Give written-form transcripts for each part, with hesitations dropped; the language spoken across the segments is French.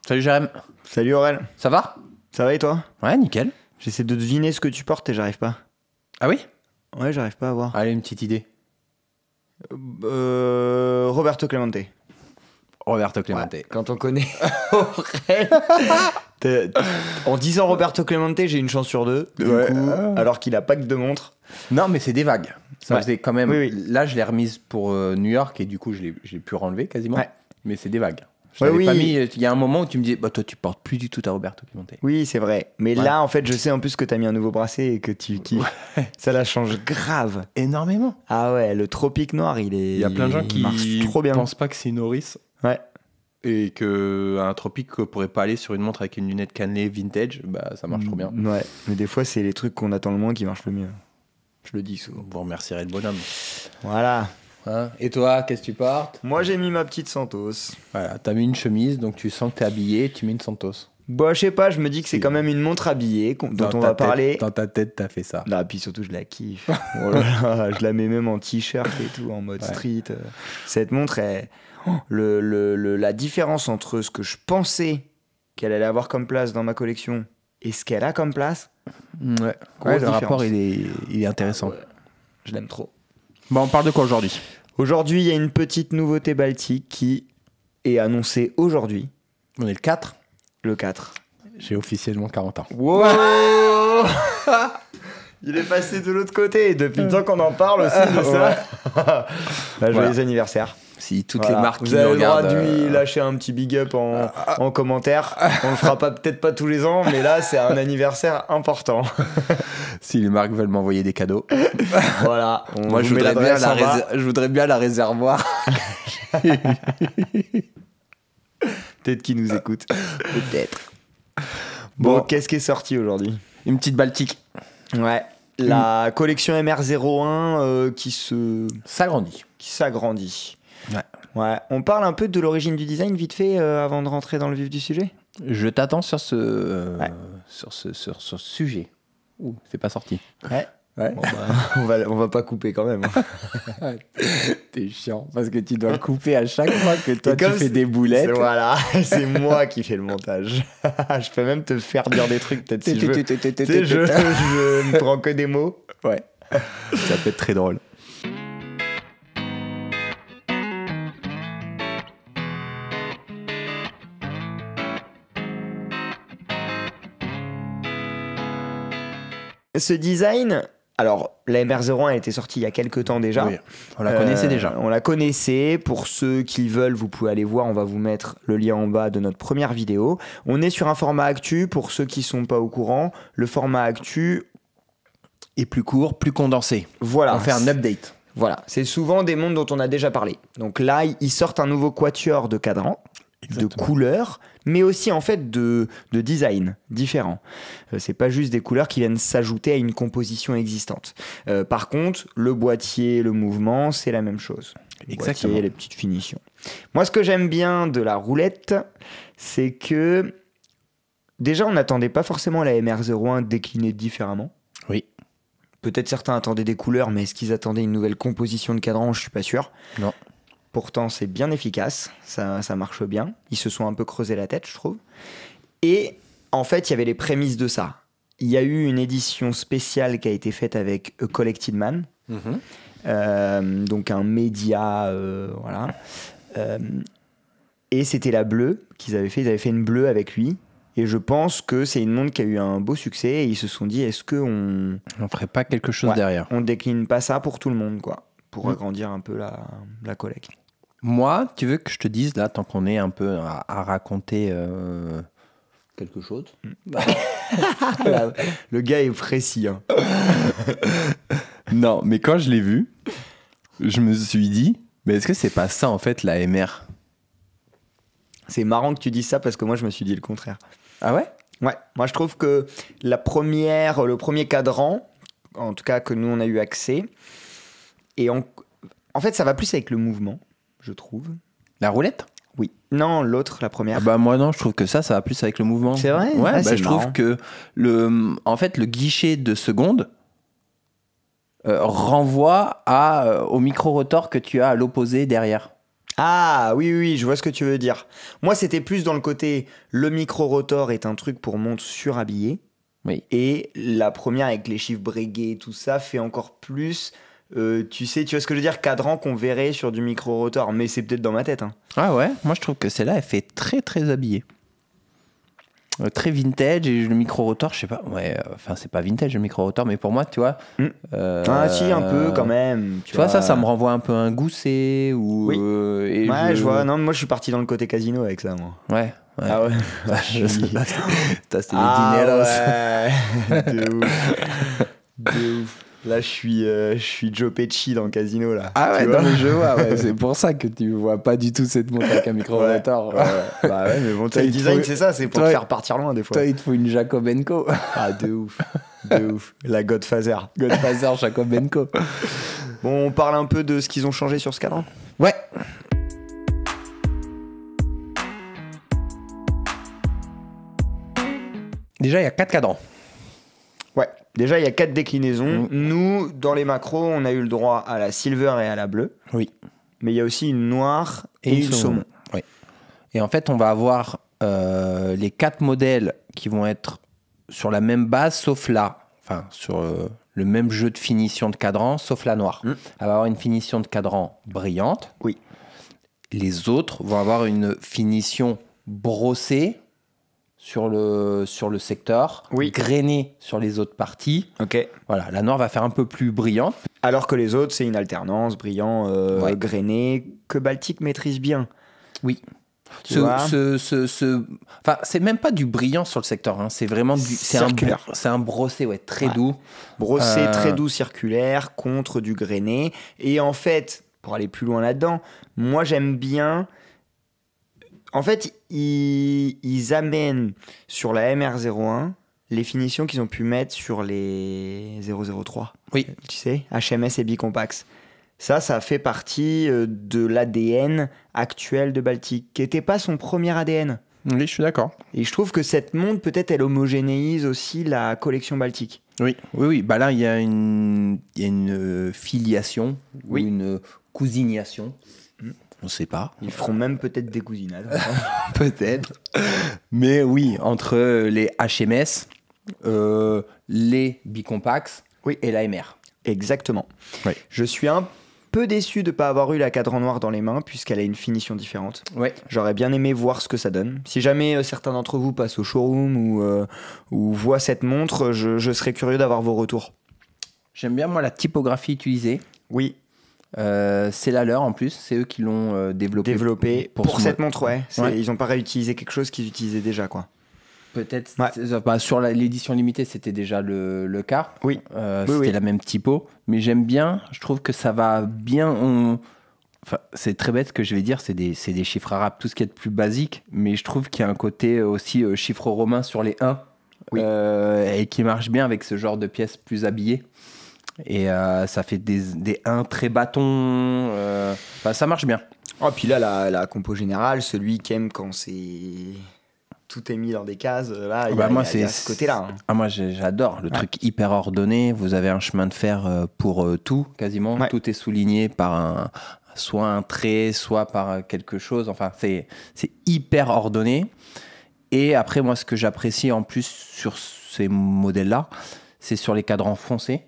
Salut Jérém. Salut Aurel. Ça va? Ça va et toi? Ouais, nickel. J'essaie de deviner ce que tu portes et j'arrive pas. Ah oui? Ouais, j'arrive pas à voir. Allez, une petite idée. Roberto Clemente. Roberto Clemente. Ouais, quand on connaît Aurel. En disant Roberto Clemente, j'ai une chance sur deux. Du coup, alors qu'il a pas que deux montres. Non, mais c'est des vagues. Ça faisait quand même. Oui. Là, je l'ai remise pour New York et du coup, je l'ai pu renlever quasiment. Ouais. Mais c'est des vagues. Je t'avais pas mis. Il y a un moment où tu me dis, bah toi, tu portes plus du tout ta Roberto Clemente. Oui, c'est vrai. Mais là, en fait, je sais en plus que t'as mis un nouveau bracelet et que tu kiffes. Ça la change grave. Énormément. Ah ouais, le tropique noir, il est. Il y a plein de gens qui pensent pas que c'est une Oris. Ouais. Et qu'un tropique pourrait pas aller sur une montre avec une lunette cannelée vintage, bah ça marche trop bien. Ouais, mais des fois, c'est les trucs qu'on attend le moins qui marchent le mieux. Je le dis souvent. Vous remercierez le bonhomme. Voilà. Hein? Et toi, qu'est-ce que tu portes? Moi, j'ai mis ma petite Santos. Voilà, t'as mis une chemise, donc tu sens que t'es habillé, tu mets une Santos. Bon, je sais pas, je me dis que c'est quand même une montre habillée dont on va parler. Dans ta tête, t'as fait ça. Non, puis surtout, je la kiffe. Oh là là, je la mets même en t-shirt et tout, en mode street. Cette montre est... la différence entre ce que je pensais qu'elle allait avoir comme place dans ma collection et ce qu'elle a comme place. Ouais, le rapport, il est intéressant. Ouais. Je l'aime trop. Bon, on parle de quoi aujourd'hui? Aujourd'hui, il y a une petite nouveauté baltique qui est annoncée aujourd'hui. On est le 4? Le 4. J'ai officiellement 40 ans. Wow. Il est passé de l'autre côté. Depuis le temps qu'on en parle aussi de ça. Joyeux anniversaire. Si toutes les marques vous qui avez nous le droit regardent, de lui lâcher un petit big up en commentaire. On le fera peut-être pas tous les ans, mais là c'est un anniversaire important. Si les marques veulent m'envoyer des cadeaux. Voilà. Moi je voudrais bien la réservoir. Peut-être qu'ils nous écoutent. Peut-être. Bon, qu'est-ce qui est sorti aujourd'hui? Une petite Baltique. Ouais. La collection MR01 qui s'agrandit. Ouais. On parle un peu de l'origine du design vite fait avant de rentrer dans le vif du sujet. Je t'attends sur ce sujet. Ouh, c'est pas sorti. Ouais. Bon, on va pas couper quand même. T'es chiant parce que tu dois le couper à chaque fois que toi tu fais des boulettes. Voilà, c'est moi qui fais le montage. Je peux même te faire dire des trucs peut-être si je veux. Je ne prends que des mots. Ouais. Ça peut être très drôle. Ce design, alors la MR01 a été sortie il y a quelques temps déjà. Oui, on la connaissait déjà. On la connaissait. Pour ceux qui veulent, vous pouvez aller voir. On va vous mettre le lien en bas de notre première vidéo. On est sur un format actu. Pour ceux qui ne sont pas au courant, le format actu est plus court, plus condensé. Voilà. On fait un update. Voilà. C'est souvent des montres dont on a déjà parlé. Donc là, ils sortent un nouveau quatuor de cadran. Exactement. De couleurs, mais aussi en fait de design différent. C'est pas juste des couleurs qui viennent s'ajouter à une composition existante. Par contre, le boîtier, le mouvement, c'est la même chose. Exactement. Boîtier, les petites finitions. Moi, ce que j'aime bien de la roulette, c'est que déjà, on n'attendait pas forcément la MR01 déclinée différemment. Oui. Peut-être certains attendaient des couleurs, mais est-ce qu'ils attendaient une nouvelle composition de cadran? Je suis pas sûr. Non. Pourtant, c'est bien efficace, ça marche bien. Ils se sont un peu creusé la tête, je trouve. Et en fait, il y avait les prémices de ça. Il y a eu une édition spéciale qui a été faite avec A Collected Man, donc un média, voilà. Et c'était la bleue qu'ils avaient fait. Ils avaient fait une bleue avec lui. Et je pense que c'est une montre qui a eu un beau succès. Et ils se sont dit, est-ce qu'on ferait pas quelque chose derrière? On décline pas ça pour tout le monde, quoi, pour agrandir un peu la collecte. Moi, tu veux que je te dise, là, tant qu'on est un peu à raconter quelque chose. Le gars est précis. Hein. Non, mais quand je l'ai vu, je me suis dit, mais est-ce que c'est pas ça, en fait, la MR? C'est marrant que tu dises ça parce que moi, je me suis dit le contraire. Ah ouais? Ouais, moi, je trouve que le premier cadran, en tout cas que nous, on a eu accès, et en fait, ça va plus avec le mouvement. Je trouve. La roulette? Oui. Non, l'autre, la première. Ah bah moi non, je trouve que ça va plus avec le mouvement. C'est vrai? Ouais, c'est je marrant. trouve que en fait, le guichet de seconde renvoie au micro-rotor que tu as à l'opposé derrière. Ah oui, je vois ce que tu veux dire. Moi, c'était plus dans le côté, le micro-rotor est un truc pour montre surhabillée. Oui. Et la première avec les chiffres bregués et tout ça fait encore plus, tu vois ce que je veux dire, cadran qu'on verrait sur du micro-rotor. Mais c'est peut-être dans ma tête. Hein. Ah ouais, moi je trouve que celle-là, elle fait très très habillée. Très vintage et le micro-rotor, je sais pas, enfin c'est pas vintage le micro-rotor, mais pour moi, tu vois... Ah si, un peu quand même. Tu vois, ça me renvoie un peu à un gousset ou... Oui. Et je vois, non, moi je suis parti dans le côté casino avec ça, moi. Ouais. Ah ouais. C'était les dineros. Ouais. De ouf. Là, je suis Joe Pesci dans le casino, là. Ah ouais, non, mais je vois, ouais. C'est pour ça que tu vois pas du tout cette montre avec un micro-rotor. Ouais. Bah ouais, mais bon, le design, c'est ça, c'est pour te faire partir loin des fois. Toi, il te faut une Jacob & Co. Ah, de ouf. La Godfather. Jacob & Co. Bon, on parle un peu de ce qu'ils ont changé sur ce cadran. Ouais. Déjà, il y a 4 cadrans. Ouais, déjà il y a 4 déclinaisons. Nous, dans les macros, on a eu le droit à la silver et à la bleue. Oui. Mais il y a aussi une noire et une saumon. Oui. Et en fait, on va avoir les 4 modèles qui vont être sur la même base, sauf là, enfin sur le même jeu de finition de cadran, sauf la noire. Elle va avoir une finition de cadran brillante. Oui. Les autres vont avoir une finition brossée sur le secteur, grainé sur les autres parties. Ok. Voilà, la noire va faire un peu plus brillante. Alors que les autres, c'est une alternance, brillant, grainé, que Baltic maîtrise bien. Oui. Enfin, c'est même pas du brillant sur le secteur, hein. C'est vraiment circulaire. C'est un brossé, très doux. Brossé très doux circulaire contre du grainé. Et en fait, pour aller plus loin là-dedans, moi j'aime bien. En fait, ils amènent sur la MR01 les finitions qu'ils ont pu mettre sur les 003. Oui. Tu sais, HMS et Bicompax. Ça fait partie de l'ADN actuel de Baltic, qui n'était pas son premier ADN. Oui, je suis d'accord. Et je trouve que cette montre, peut-être, elle homogénéise aussi la collection Baltic. Oui. Bah là, il y a une filiation ou une cousination. On ne sait pas. Ils feront même peut-être des cousinades. Peut-être. Mais oui, entre les HMS, les Bicompax et la MR. Exactement. Oui. Je suis un peu déçu de ne pas avoir eu la cadran noire dans les mains, puisqu'elle a une finition différente. Ouais. J'aurais bien aimé voir ce que ça donne. Si jamais certains d'entre vous passent au showroom ou voient cette montre, je serais curieux d'avoir vos retours. J'aime bien, moi, la typographie utilisée. Oui. C'est la leur en plus, c'est eux qui l'ont développé pour cette montre, ouais. Ils n'ont pas réutilisé quelque chose qu'ils utilisaient déjà, quoi. Peut-être. Sur l'édition limitée, c'était déjà le cas. Oui. C'était la même typo, mais j'aime bien. Je trouve que ça va bien. Enfin, c'est très bête ce que je vais dire. C'est des chiffres arabes, tout ce qui est de plus basique, mais je trouve qu'il y a un côté aussi chiffre romain sur les 1 et qui marche bien avec ce genre de pièces plus habillées. Et ça fait des 1 très bâtons. Ça marche bien. Oh, puis là, la compo générale, celui qui aime quand tout est mis dans des cases, là, il y a ce côté-là. Hein. Moi, j'adore le truc hyper ordonné. Vous avez un chemin de fer pour tout, quasiment. Ouais. Tout est souligné par soit un trait, soit par quelque chose. Enfin, c'est hyper ordonné. Et après, moi, ce que j'apprécie en plus sur ces modèles-là, c'est sur les cadrans foncés.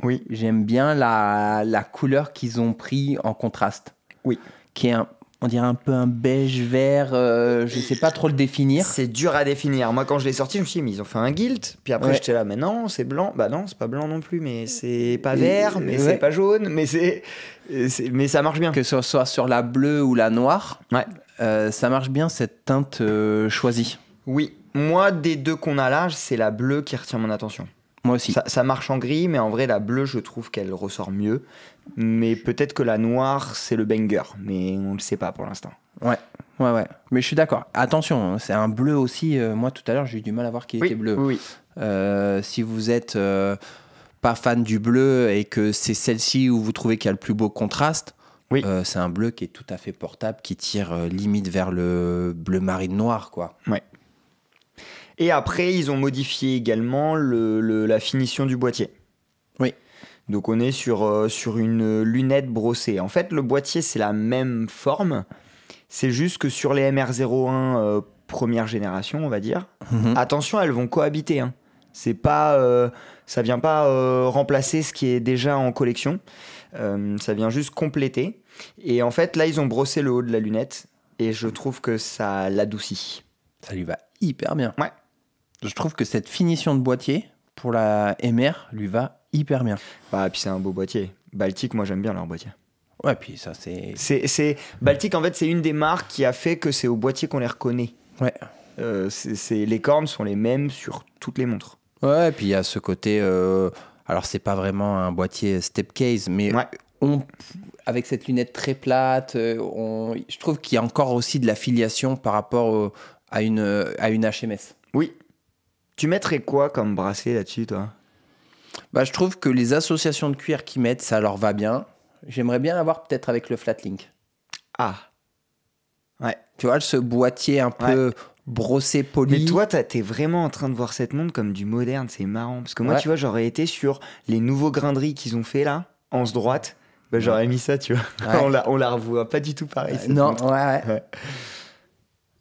Oui. J'aime bien la couleur qu'ils ont pris en contraste. Oui. Qui est on dirait un peu un beige vert, je sais pas trop le définir. C'est dur à définir. Moi, quand je l'ai sorti, je me suis dit, mais ils ont fait un gilt. Puis après, j'étais là, mais non, c'est blanc. Bah non, c'est pas blanc non plus, mais c'est pas vert, mais c'est pas jaune, mais mais ça marche bien. Que ce soit sur la bleue ou la noire, ça marche bien cette teinte choisie. Oui, moi, des deux qu'on a là, c'est la bleue qui retient mon attention. Moi aussi. Ça marche en gris, mais en vrai, la bleue, je trouve qu'elle ressort mieux. Mais peut-être que la noire, c'est le banger. Mais on ne le sait pas pour l'instant. Ouais. Mais je suis d'accord. Attention, c'est un bleu aussi. Moi, tout à l'heure, j'ai eu du mal à voir qu'il était bleu. Oui. Si vous êtes pas fan du bleu et que c'est celle-ci où vous trouvez qu'il y a le plus beau contraste, c'est un bleu qui est tout à fait portable, qui tire limite vers le bleu marine noir, quoi. Ouais. Et après, ils ont modifié également la finition du boîtier. Oui. Donc on est sur une lunette brossée. En fait, le boîtier, c'est la même forme. C'est juste que sur les MR01 première génération, on va dire, attention, elles vont cohabiter. Hein. C'est pas, ça vient pas remplacer ce qui est déjà en collection. Ça vient juste compléter. Et en fait, là, ils ont brossé le haut de la lunette. Et je trouve que ça l'adoucit. Ça lui va hyper bien. Ouais. Je trouve que cette finition de boîtier, pour la MR, lui va hyper bien. Bah, puis c'est un beau boîtier. Baltic, moi, j'aime bien leur boîtier. Ouais, puis ça, c'est... Baltic, en fait, c'est une des marques qui a fait que c'est au boîtier qu'on les reconnaît. Ouais. Les cornes sont les mêmes sur toutes les montres. Ouais, et puis il y a ce côté... alors, c'est pas vraiment un boîtier step case, mais avec cette lunette très plate, je trouve qu'il y a encore aussi de l'affiliation par rapport à une HMS. Oui. Tu mettrais quoi comme bracelet là-dessus, toi ? Bah, je trouve que les associations de cuir qu'ils mettent, ça leur va bien. J'aimerais bien l'avoir peut-être avec le Flatlink. Ah. Ouais. Tu vois, ce boîtier un peu brossé, poli. Mais toi, t'es vraiment en train de voir cette montre comme du moderne. C'est marrant. Parce que moi, tu vois, j'aurais été sur les nouveaux grains de riz qu'ils ont fait là, anse droite. Bah, j'aurais mis ça, tu vois. Ouais. on la revoit pas du tout pareil. Non, ouais.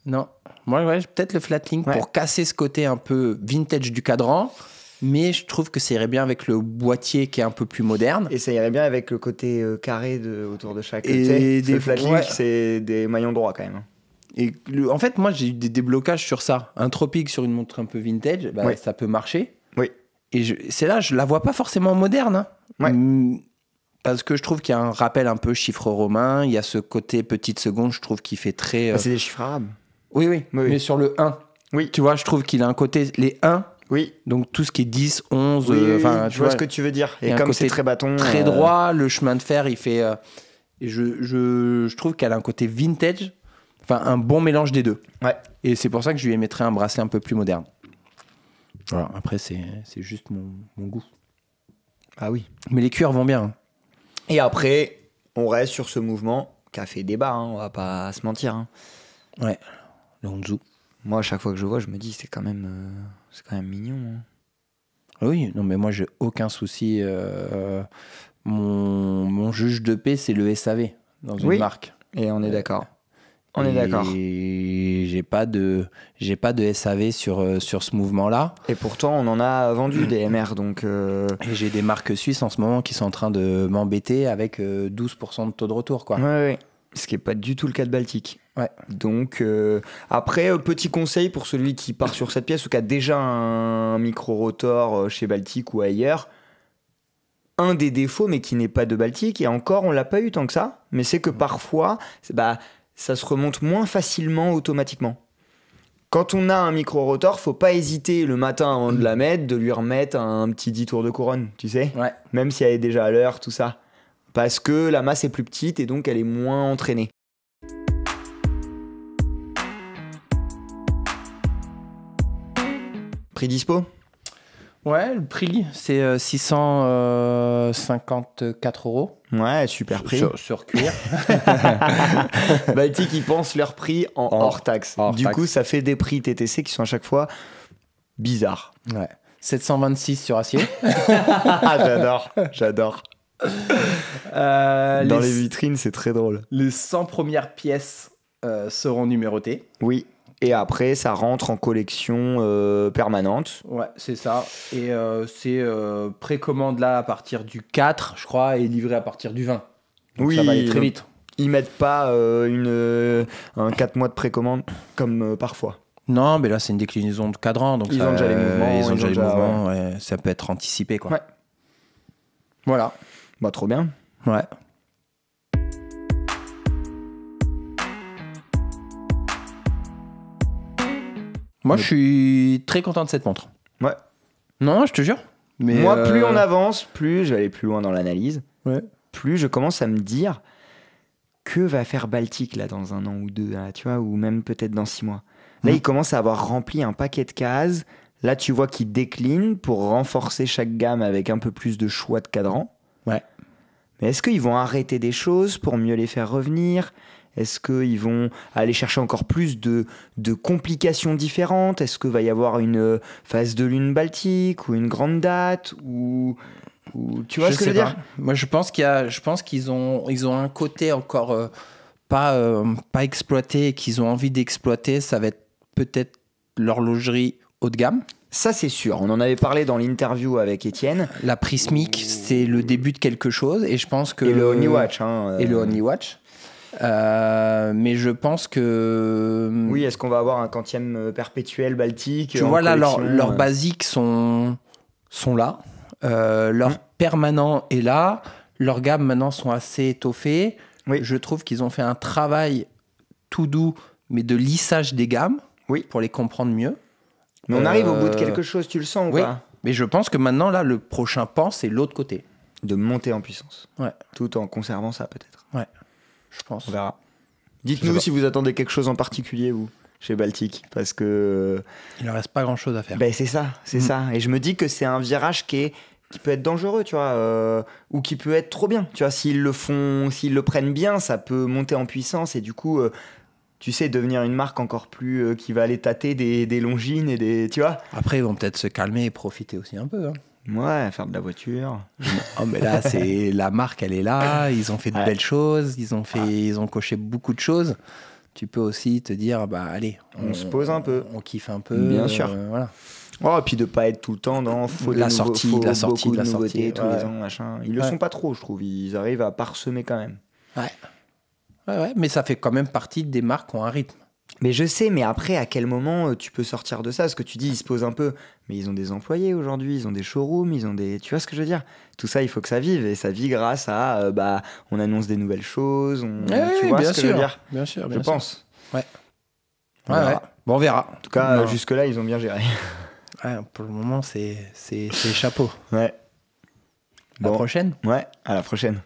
Non. Moi, peut-être le Flatlink pour casser ce côté un peu vintage du cadran. Mais je trouve que ça irait bien avec le boîtier qui est un peu plus moderne. Et ça irait bien avec le côté carré autour de chaque. Et le Flatlink, c'est des maillons droits quand même. Et en fait, moi, j'ai eu des déblocages sur ça. Un Tropique sur une montre un peu vintage, ça peut marcher. Oui. Et c'est là, je la vois pas forcément moderne. Hein. Ouais. Parce que je trouve qu'il y a un rappel un peu chiffre romain. Il y a ce côté petite seconde, je trouve, qui fait très... c'est des chiffres arabes. Oui. Mais sur le 1. Oui. Tu vois, je trouve qu'il a un côté... Les 1... Oui. Donc tout ce qui est 10, 11... je vois ce que tu veux dire. Et comme c'est très bâton... Très droit, le chemin de fer, il fait... et je trouve qu'elle a un côté vintage, enfin un bon mélange des deux. Ouais. Et c'est pour ça que je lui mettrais un bracelet un peu plus moderne. Voilà, après, c'est juste mon goût. Ah oui. Mais les cuirs vont bien. Hein. Et après, on reste sur ce mouvement qui a fait débat, hein, on va pas se mentir. Hein. Ouais, le Honzu. Moi, à chaque fois que je vois, je me dis c'est quand même mignon. Hein. Oui, non, mais moi, j'ai aucun souci. Mon juge de paix, c'est le SAV dans une marque. Et on est d'accord. On est d'accord. Et j'ai pas de SAV sur ce mouvement-là. Et pourtant, on en a vendu des MR, donc... Et j'ai des marques suisses en ce moment qui sont en train de m'embêter avec 12% de taux de retour, quoi. Ouais. Ce qui n'est pas du tout le cas de Baltic. Ouais. Donc, après, petit conseil pour celui qui part sur cette pièce ou qui a déjà un micro-rotor chez Baltic ou ailleurs. Un des défauts, mais qui n'est pas de Baltic, et encore, on l'a pas eu tant que ça, mais c'est que parfois, ça se remonte moins facilement automatiquement. Quand on a un micro-rotor, faut pas hésiter le matin avant de la mettre, de lui remettre un petit 10 tours de couronne, tu sais ? Ouais. Même si elle est déjà à l'heure, tout ça. Parce que la masse est plus petite et donc elle est moins entraînée. Prix dispo ? Ouais, le prix, c'est 654 €. Ouais, super prix. Sur cuir. Baltic, ils pensent leur prix hors taxe. Du coup, ça fait des prix TTC qui sont à chaque fois bizarres. Ouais. 726 sur acier. J'adore. Dans les vitrines, c'est très drôle. Les 100 premières pièces seront numérotées. Oui. Et après, ça rentre en collection permanente. Ouais, c'est ça. Et c'est précommande là à partir du 4, je crois, et livré à partir du 20. Donc ça va aller très vite. Ils mettent pas un 4 mois de précommande comme parfois. Non, mais là, c'est une déclinaison de cadran. Donc ils ont déjà les mouvements. Ils ont déjà les mouvements. Ouais, ça peut être anticipé, quoi. Ouais. Voilà. Bah, trop bien. Ouais. Moi, je suis très content de cette montre. Ouais. Non, je te jure. Mais moi, plus on avance, plus je vais aller plus loin dans l'analyse. Ouais. Plus je commence à me dire que va faire Baltic là dans 1 an ou 2, là, tu vois, ou même peut-être dans 6 mois. Là, il commence à avoir rempli un paquet de cases. Là, tu vois qu'il décline pour renforcer chaque gamme avec un peu plus de choix de cadran. Ouais. Mais est-ce qu'ils vont arrêter des choses pour mieux les faire revenir ? Est-ce qu'ils vont aller chercher encore plus de complications différentes ? Est-ce qu'il va y avoir une phase de lune baltique ou une grande date ou... Ou tu vois ce que je veux dire? Moi, je pense qu'ils ont un côté encore pas exploité et qu'ils ont envie d'exploiter. Ça va être peut-être l'horlogerie haut de gamme. Ça, c'est sûr. On en avait parlé dans l'interview avec Étienne. La Prismic, c'est le début de quelque chose. Et je pense que... Et le OmniWatch. Et le OmniWatch. Mais je pense que... Oui, est-ce qu'on va avoir un quantième perpétuel baltique? Tu vois, là, leurs basiques sont là. Leur permanent est là. Leurs gammes, maintenant, sont assez étoffées. Oui. Je trouve qu'ils ont fait un travail tout doux, mais de lissage des gammes, pour les comprendre mieux. Mais on arrive au bout de quelque chose, tu le sens ou pas? Mais je pense que maintenant, là, le prochain pan, c'est l'autre côté. De monter en puissance. Ouais. Tout en conservant ça, peut-être. Ouais, je pense. On verra. Dites-nous si vous attendez quelque chose en particulier, vous, chez Baltic, parce que... Il ne reste pas grand-chose à faire. Ben, c'est ça, c'est ça. Et je me dis que c'est un virage qui peut être dangereux, tu vois, ou qui peut être trop bien. Tu vois, s'ils le prennent bien, ça peut monter en puissance et du coup... tu sais, devenir une marque encore plus... qui va aller tâter des Longines et des... Tu vois? Après, ils vont peut-être se calmer et profiter aussi un peu. Hein. Ouais, faire de la voiture. Oh, mais là, la marque, elle est là. Ils ont fait de belles choses. Ils ont coché beaucoup de choses. Tu peux aussi te dire, bah allez, on se pose un peu. On kiffe un peu. Bien sûr. Voilà. Oh, et puis de pas être tout le temps dans la sortie, tous les ouais. ans, machin. Ils le sont pas trop, je trouve. Ils arrivent à parsemer quand même. Ouais, mais ça fait quand même partie des marques qui ont un rythme. Mais je sais, mais après, à quel moment tu peux sortir de ça? Ce que tu dis, ils se posent un peu. Mais ils ont des employés aujourd'hui, ils ont des showrooms, ils ont des... Tu vois ce que je veux dire? Tout ça, il faut que ça vive. Et ça vit grâce à... on annonce des nouvelles choses. Tu vois ce que je veux dire? Bien sûr, je pense. Ouais. Ouais. Bon, on verra. En tout cas, jusque-là, ils ont bien géré. Ouais, pour le moment, c'est chapeau. Ouais. À la prochaine? Ouais, à la prochaine.